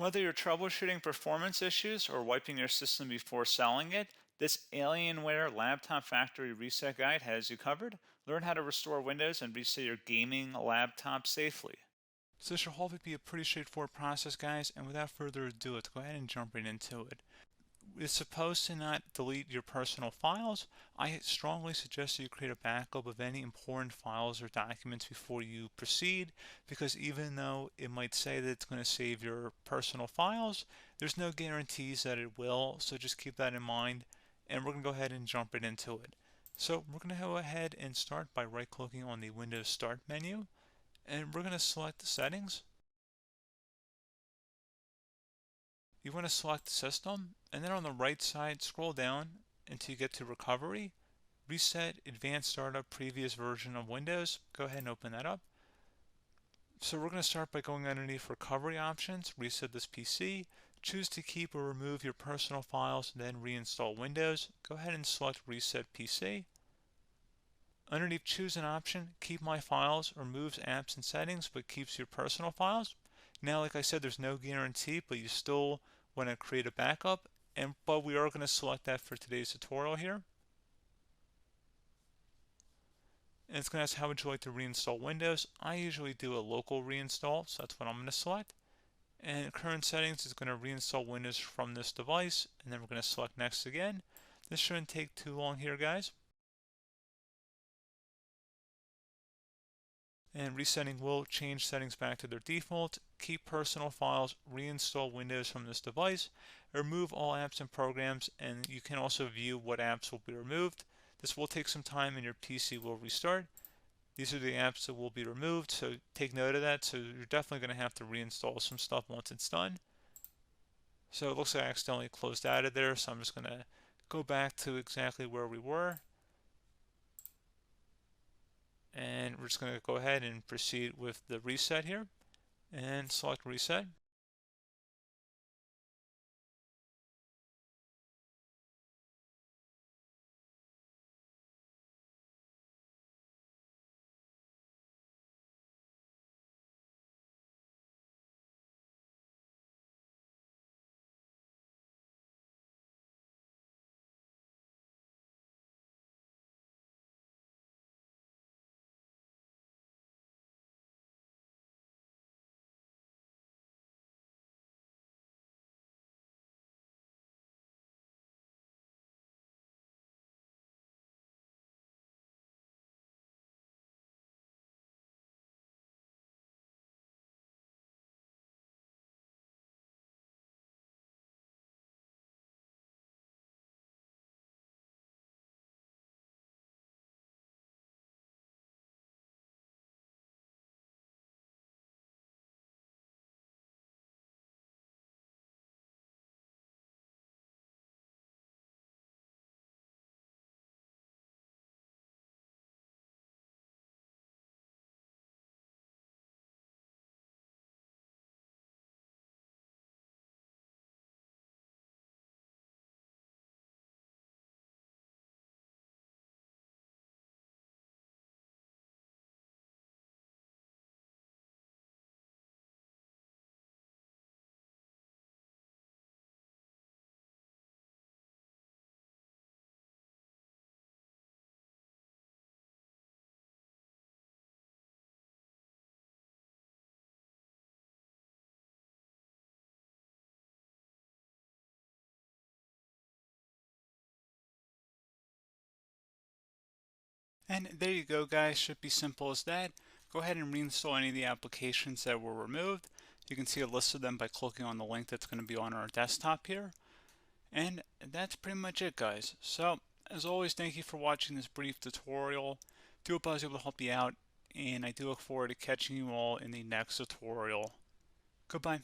Whether you're troubleshooting performance issues or wiping your system before selling it, this Alienware Laptop Factory Reset Guide has you covered. Learn how to restore Windows and reset your gaming laptop safely. So this should hopefully be a pretty straightforward process, guys, and without further ado, let's go ahead and jump right into it. It's supposed to not delete your personal files. I strongly suggest you create a backup of any important files or documents before you proceed, because even though it might say that it's going to save your personal files, there's no guarantees that it will, so just keep that in mind, and we're going to go ahead and jump right into it. So we're going to go ahead and start by right-clicking on the Windows Start menu, and we're going to select the settings. You want to select System, and then on the right side, scroll down until you get to Recovery. Reset Advanced Startup Previous Version of Windows. Go ahead and open that up. So we're going to start by going underneath Recovery Options, reset this PC, choose to keep or remove your personal files, then reinstall Windows. Go ahead and select Reset PC. Underneath Choose an option, Keep My Files removes apps and settings but keeps your personal files. Now, like I said, there's no guarantee, but you still want to create a backup, but we are going to select that for today's tutorial here. And it's going to ask how would you like to reinstall Windows. I usually do a local reinstall, so that's what I'm going to select. And current settings is going to reinstall Windows from this device, and then we're going to select next again. This shouldn't take too long here, guys. And resetting will change settings back to their default, keep personal files, reinstall Windows from this device, remove all apps and programs, and you can also view what apps will be removed. This will take some time and your PC will restart. These are the apps that will be removed, so take note of that. So you're definitely going to have to reinstall some stuff once it's done. So it looks like I accidentally closed out of there, so I'm just going to go back to exactly where we were. And we're just going to go ahead and proceed with the reset here and select reset. And there you go, guys. Should be simple as that. Go ahead and reinstall any of the applications that were removed. You can see a list of them by clicking on the link that's going to be on our desktop here. And that's pretty much it, guys. So, as always, thank you for watching this brief tutorial. Do hope I was able to help you out, and I do look forward to catching you all in the next tutorial. Goodbye.